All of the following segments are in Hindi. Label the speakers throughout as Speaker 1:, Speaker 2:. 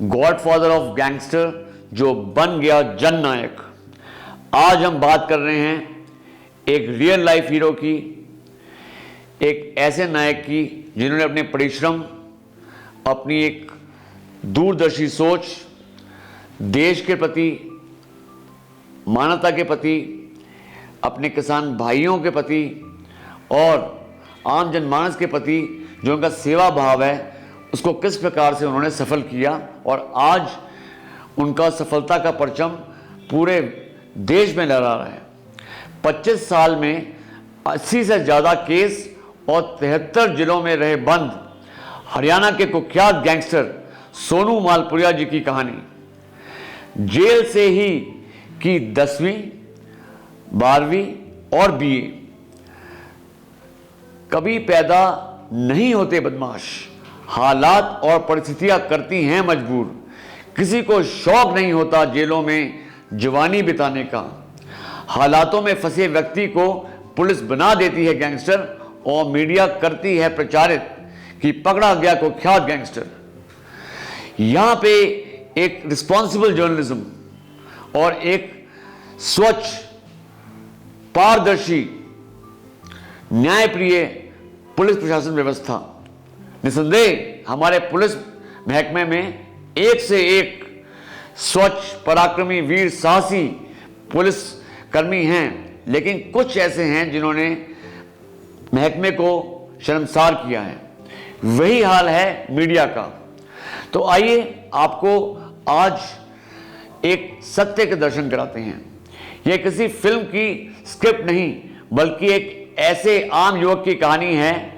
Speaker 1: गॉडफादर ऑफ गैंगस्टर जो बन गया जननायक। आज हम बात कर रहे हैं एक रियल लाइफ हीरो की, एक ऐसे नायक की जिन्होंने अपने परिश्रम, अपनी एक दूरदर्शी सोच, देश के प्रति, मानवता के प्रति, अपने किसान भाइयों के प्रति और आम जनमानस के प्रति जो उनका सेवा भाव है उसको किस प्रकार से उन्होंने सफल किया और आज उनका सफलता का परचम पूरे देश में लहरा रहा है। 25 साल में 80 से ज़्यादा केस और 73 जिलों में रहे बंद हरियाणा के कुख्यात गैंगस्टर सोनू मालपुरिया जी की कहानी। जेल से ही की 10वीं, 12वीं और बीए। कभी पैदा नहीं होते बदमाश, हालात और परिस्थितियां करती हैं मजबूर। किसी को शौक नहीं होता जेलों में जवानी बिताने का। हालातों में फंसे व्यक्ति को पुलिस बना देती है गैंगस्टर और मीडिया करती है प्रचारित कि पकड़ा गया कुख्यात गैंगस्टर। यहां पे एक रिस्पॉन्सिबल जर्नलिज्म और एक स्वच्छ, पारदर्शी, न्यायप्रिय पुलिस प्रशासन व्यवस्था निसंदेह हमारे पुलिस महकमे में एक से एक स्वच्छ, पराक्रमी, वीर, साहसी पुलिस कर्मी हैं, लेकिन कुछ ऐसे हैं जिन्होंने महकमे को शर्मसार किया है। वही हाल है मीडिया का। तो आइए आपको आज एक सत्य के दर्शन कराते हैं। यह किसी फिल्म की स्क्रिप्ट नहीं बल्कि एक ऐसे आम युवक की कहानी है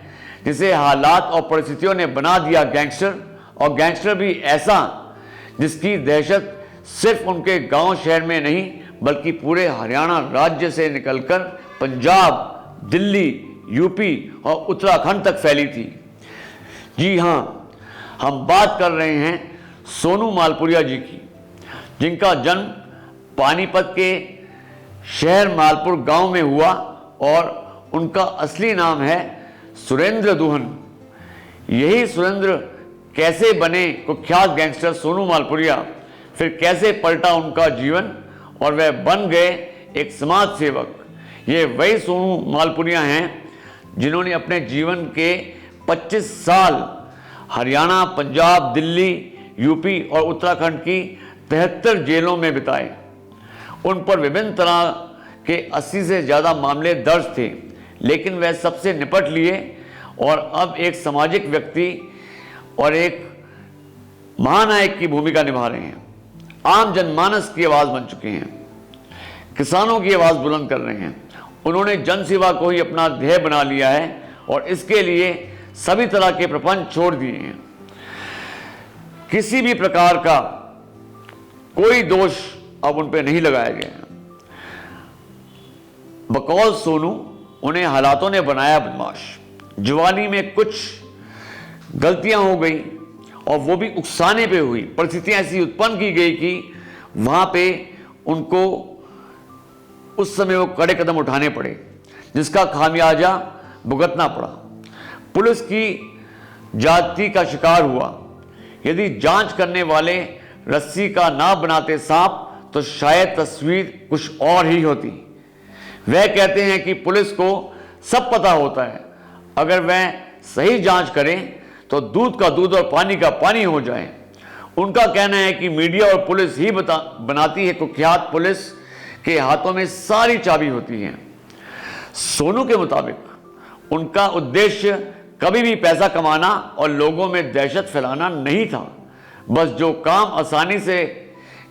Speaker 1: जिसे हालात और परिस्थितियों ने बना दिया गैंगस्टर, और गैंगस्टर भी ऐसा जिसकी दहशत सिर्फ उनके गांव शहर में नहीं बल्कि पूरे हरियाणा राज्य से निकलकर पंजाब, दिल्ली, यूपी और उत्तराखंड तक फैली थी। जी हां, हम बात कर रहे हैं सोनू मालपुरिया जी की, जिनका जन्म पानीपत के शहर मालपुर गांव में हुआ और उनका असली नाम है सुरेंद्र दुहन। यही सुरेंद्र कैसे बने कुख्यात गैंगस्टर सोनू मालपुरिया, फिर कैसे पलटा उनका जीवन और वह बन गए एक समाज सेवक। ये वही सोनू मालपुरिया हैं जिन्होंने अपने जीवन के 25 साल हरियाणा, पंजाब, दिल्ली, यूपी और उत्तराखंड की 73 जेलों में बिताए। उन पर विभिन्न तरह के 80 से ज़्यादा मामले दर्ज थे, लेकिन वह सबसे निपट लिए और अब एक सामाजिक व्यक्ति और एक महानायक की भूमिका निभा रहे हैं। आम जनमानस की आवाज़ बन चुके हैं, किसानों की आवाज़ बुलंद कर रहे हैं। उन्होंने जनसेवा को ही अपना ध्येय बना लिया है और इसके लिए सभी तरह के प्रपंच छोड़ दिए हैं। किसी भी प्रकार का कोई दोष अब उन पर नहीं लगाया गया। बकौल सोनू, उन्हें हालातों ने बनाया बदमाश। जवानी में कुछ गलतियां हो गई और वो भी उकसाने पे हुई। परिस्थितियां ऐसी उत्पन्न की गई कि वहां पे उनको उस समय वो कड़े कदम उठाने पड़े, जिसका खामियाजा भुगतना पड़ा। पुलिस की जाति का शिकार हुआ। यदि जांच करने वाले रस्सी का ना बनाते सांप तो शायद तस्वीर कुछ और ही होती। वह कहते हैं कि पुलिस को सब पता होता है, अगर वह सही जांच करें तो दूध का दूध और पानी का पानी हो जाए। उनका कहना है कि मीडिया और पुलिस ही बनाती है कुख्यात। पुलिस के हाथों में सारी चाबी होती है। सोनू के मुताबिक उनका उद्देश्य कभी भी पैसा कमाना और लोगों में दहशत फैलाना नहीं था। बस जो काम आसानी से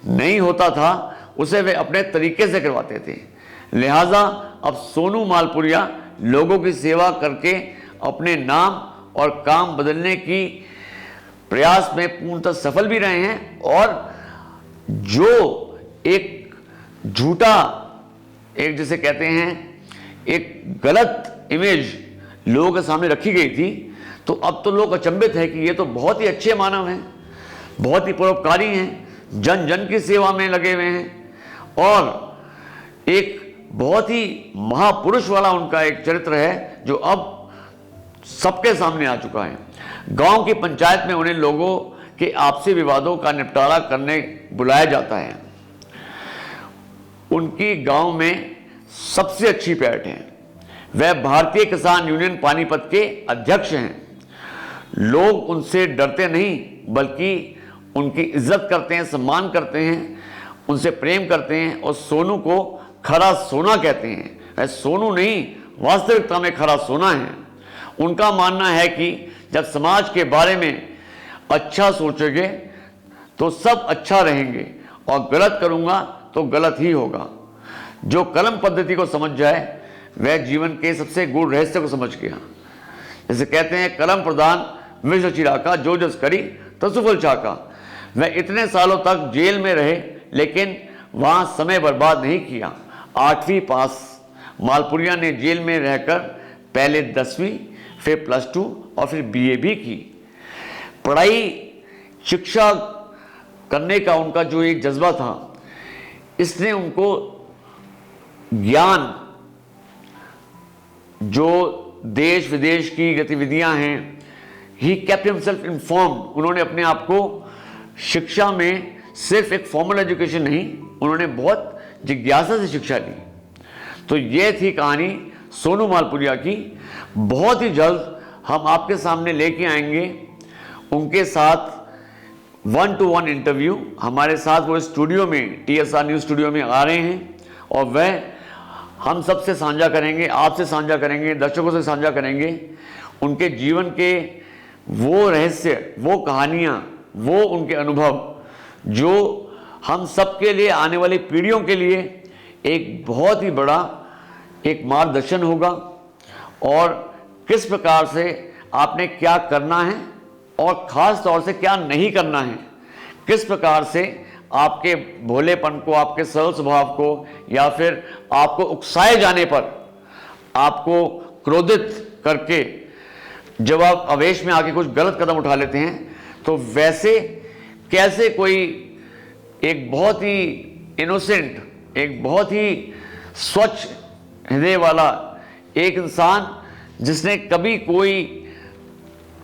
Speaker 1: नहीं होता था उसे वे अपने तरीके से करवाते थे। लिहाजा अब सोनू मालपुरिया लोगों की सेवा करके अपने नाम और काम बदलने की प्रयास में पूर्णतः सफल भी रहे हैं, और जो एक झूठा, एक जिसे कहते हैं एक गलत इमेज लोगों के सामने रखी गई थी, तो अब तो लोग अचंभित हैं कि ये तो बहुत ही अच्छे मानव हैं, बहुत ही परोपकारी हैं, जन जन की सेवा में लगे हुए हैं और एक बहुत ही महापुरुष वाला उनका एक चरित्र है जो अब सबके सामने आ चुका है। गांव की पंचायत में उन्हें लोगों के आपसी विवादों का निपटारा करने बुलाया जाता है। उनकी गांव में सबसे अच्छी पैठ है। वह भारतीय किसान यूनियन पानीपत के अध्यक्ष हैं। लोग उनसे डरते नहीं बल्कि उनकी इज्जत करते हैं, सम्मान करते हैं, उनसे प्रेम करते हैं और सोनू को खरा सोना कहते हैं। वह सोनू नहीं, वास्तविकता में खरा सोना है। उनका मानना है कि जब समाज के बारे में अच्छा सोचोगे तो सब अच्छा रहेंगे और गलत करूंगा तो गलत ही होगा। जो कलम पद्धति को समझ जाए वह जीवन के सबसे गूढ़ रहस्य को समझ गया। जैसे कहते हैं, कलम प्रदान विश्व चिराका, जो जस करी तसुफल चाका। वह इतने सालों तक जेल में रहे लेकिन वहां समय बर्बाद नहीं किया। 8वीं पास मालपुरिया ने जेल में रहकर पहले 10वीं, फिर +2 और फिर BA भी की। पढ़ाई, शिक्षा करने का उनका जो एक जज्बा था, इसने उनको ज्ञान, जो देश विदेश की गतिविधियां हैं, ही केप्ट हिमसेल्फ इन्फॉर्म्ड। उन्होंने अपने आप को शिक्षा में सिर्फ एक फॉर्मल एजुकेशन नहीं, उन्होंने बहुत जिज्ञासा से शिक्षा ली। तो ये थी कहानी सोनू मालपुरिया की। बहुत ही जल्द हम आपके सामने लेके आएंगे उनके साथ 1-to-1 इंटरव्यू। हमारे साथ वो स्टूडियो में, TSR न्यूज़ स्टूडियो में आ रहे हैं और वह हम सबसे साझा करेंगे, आपसे साझा करेंगे, दर्शकों से साझा करेंगे उनके जीवन के वो रहस्य, वो कहानियाँ, वो उनके अनुभव जो हम सबके लिए, आने वाली पीढ़ियों के लिए एक बहुत ही बड़ा एक मार्गदर्शन होगा। और किस प्रकार से आपने क्या करना है और ख़ास तौर से क्या नहीं करना है, किस प्रकार से आपके भोलेपन को, आपके सरल स्वभाव को या फिर आपको उकसाए जाने पर आपको क्रोधित करके जब आप आवेश में आके कुछ गलत कदम उठा लेते हैं, तो वैसे कैसे कोई एक बहुत ही इनोसेंट, एक बहुत ही स्वच्छ हृदय वाला एक इंसान जिसने कभी कोई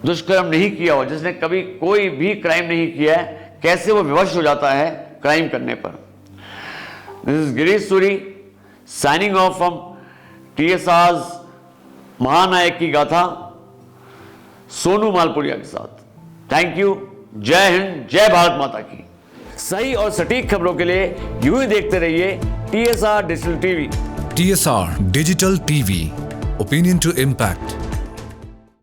Speaker 1: दुष्कर्म नहीं किया हो, जिसने कभी कोई भी क्राइम नहीं किया है, कैसे वो विवश हो जाता है क्राइम करने पर। This is Girish Suri signing off from TSR's महानायक की गाथा सोनू मालपुरिया के साथ। Thank you. जय हिंद, जय भारत माता की। सही और सटीक खबरों के लिए यूं ही देखते रहिए TSR digital TV.
Speaker 2: TSR digital TV, opinion to impact.